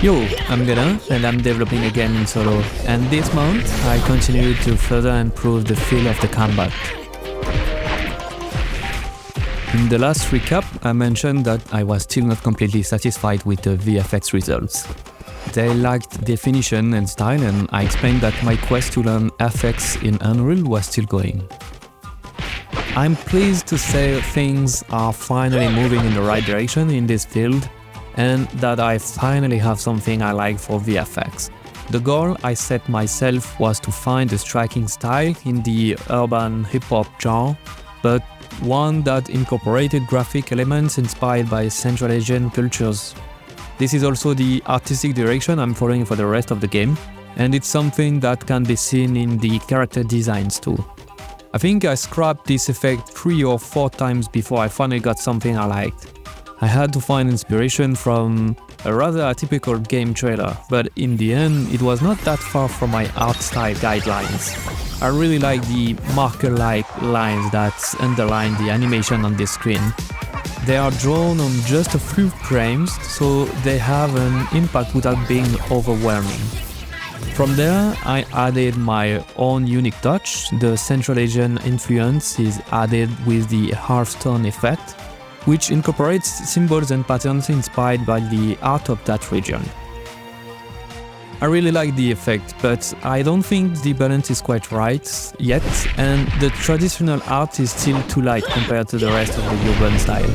Yo, I'm Gana and I'm developing a game in solo, and this month I continue to further improve the feel of the combat. In the last recap, I mentioned that I was still not completely satisfied with the VFX results. They lacked definition and style, and I explained that my quest to learn FX in Unreal was still going. I'm pleased to say things are finally moving in the right direction in this field, and that I finally have something I like for VFX. The goal I set myself was to find a striking style in the urban hip-hop genre, but one that incorporated graphic elements inspired by Central Asian cultures. This is also the artistic direction I'm following for the rest of the game, and it's something that can be seen in the character designs too. I think I scrapped this effect 3 or 4 times before I finally got something I liked. I had to find inspiration from a rather atypical game trailer, but in the end it was not that far from my art style guidelines. I really like the marker-like lines that underline the animation on the screen. They are drawn on just a few frames, so they have an impact without being overwhelming. From there, I added my own unique touch. The Central Asian influence is added with the Hearthstone effect, which incorporates symbols and patterns inspired by the art of that region. I really like the effect, but I don't think the balance is quite right yet, and the traditional art is still too light compared to the rest of the urban style.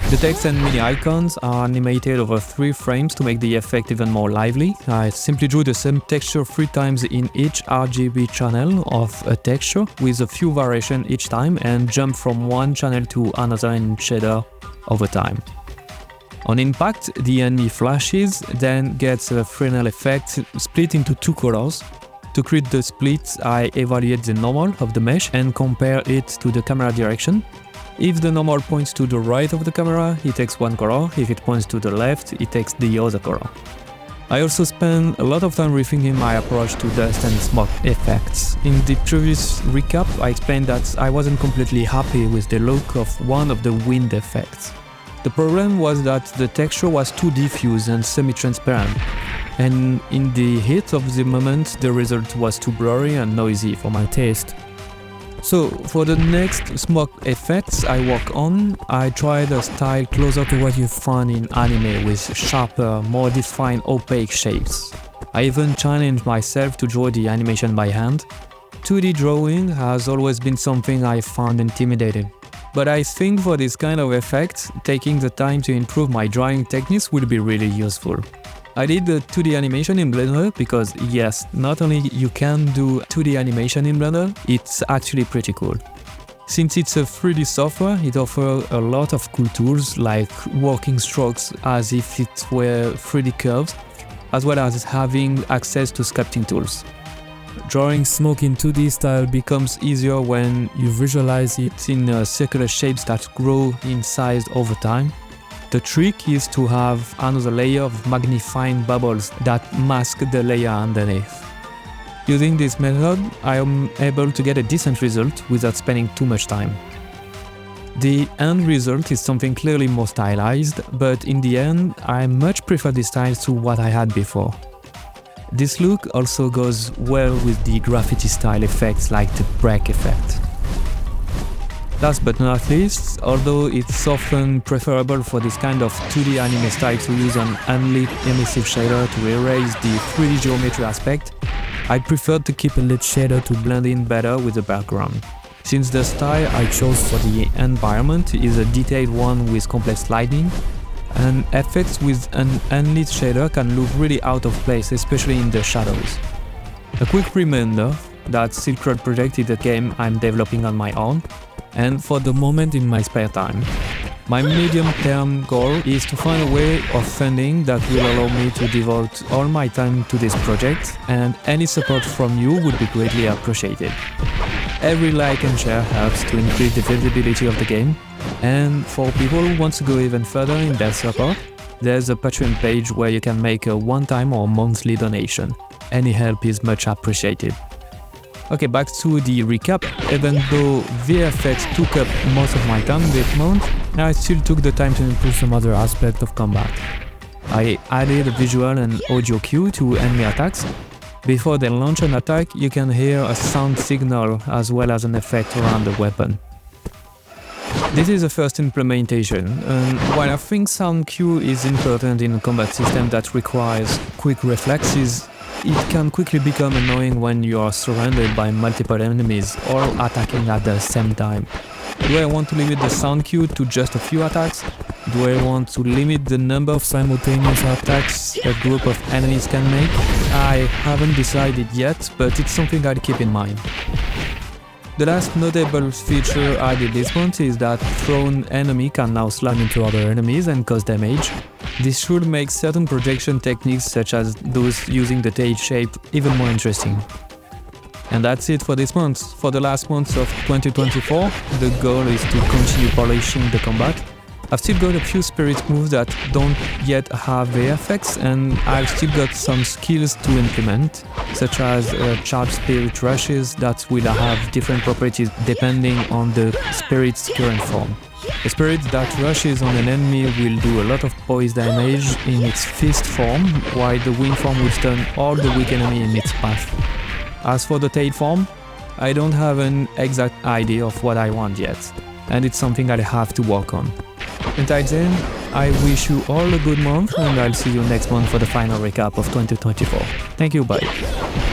The text and mini icons are animated over 3 frames to make the effect even more lively. I simply drew the same texture 3 times in each RGB channel of a texture with a few variations each time, and jumped from one channel to another in shader over time. On impact, the enemy flashes, then gets a Fresnel effect split into 2 colors. To create the split, I evaluate the normal of the mesh and compare it to the camera direction. If the normal points to the right of the camera, it takes one color. If it points to the left, it takes the other color. I also spent a lot of time rethinking my approach to dust and smoke effects. In the previous recap, I explained that I wasn't completely happy with the look of one of the wind effects. The problem was that the texture was too diffuse and semi-transparent, and in the heat of the moment, the result was too blurry and noisy for my taste. So, for the next smoke effects I work on, I tried a style closer to what you find in anime with sharper, more defined opaque shapes. I even challenged myself to draw the animation by hand. 2D drawing has always been something I found intimidating. But I think for this kind of effect, taking the time to improve my drawing techniques will be really useful. I did the 2D animation in Blender because yes, not only you can do 2D animation in Blender, it's actually pretty cool. Since it's a 3D software, it offers a lot of cool tools like working strokes as if it were 3D curves, as well as having access to sculpting tools. Drawing smoke in 2D style becomes easier when you visualize it in circular shapes that grow in size over time. The trick is to have another layer of magnifying bubbles that mask the layer underneath. Using this method, I am able to get a decent result without spending too much time. The end result is something clearly more stylized, but in the end, I much prefer this style to what I had before. This look also goes well with the graffiti style effects like the break effect. Last but not least, although it's often preferable for this kind of 2D anime style to use an unlit emissive shader to erase the 3D geometry aspect, I prefer to keep a lit shader to blend in better with the background. Since the style I chose for the environment is a detailed one with complex lighting, and effects with an unlit shader can look really out of place, especially in the shadows. A quick reminder that SILKROAD project is a game I'm developing on my own, and for the moment in my spare time. My medium-term goal is to find a way of funding that will allow me to devote all my time to this project, and any support from you would be greatly appreciated. Every like and share helps to increase the visibility of the game, and for people who want to go even further in their support, there's a Patreon page where you can make a one-time or monthly donation. Any help is much appreciated. Okay, back to the recap. Even though VFX took up most of my time this month, I still took the time to improve some other aspects of combat. I added a visual and audio cue to enemy attacks. Before they launch an attack, you can hear a sound signal as well as an effect around the weapon. This is the first implementation, and while I think sound cue is important in a combat system that requires quick reflexes, it can quickly become annoying when you are surrounded by multiple enemies all attacking at the same time. Do I want to limit the sound cue to just a few attacks? Do I want to limit the number of simultaneous attacks a group of enemies can make? I haven't decided yet, but it's something I'll keep in mind. The last notable feature added this month is that thrown enemy can now slam into other enemies and cause damage. This should make certain projection techniques such as those using the tail shape even more interesting. And that's it for this month. For the last month of 2024, the goal is to continue polishing the combat. I've still got a few spirit moves that don't yet have their effects, and I've still got some skills to implement, such as charged spirit rushes that will have different properties depending on the spirit's current form. A spirit that rushes on an enemy will do a lot of poise damage in its fist form, while the wing form will stun all the weak enemy in its path. As for the tail form, I don't have an exact idea of what I want yet, and it's something I'll have to work on. Until then, I wish you all a good month, and I'll see you next month for the final recap of 2024. Thank you, bye.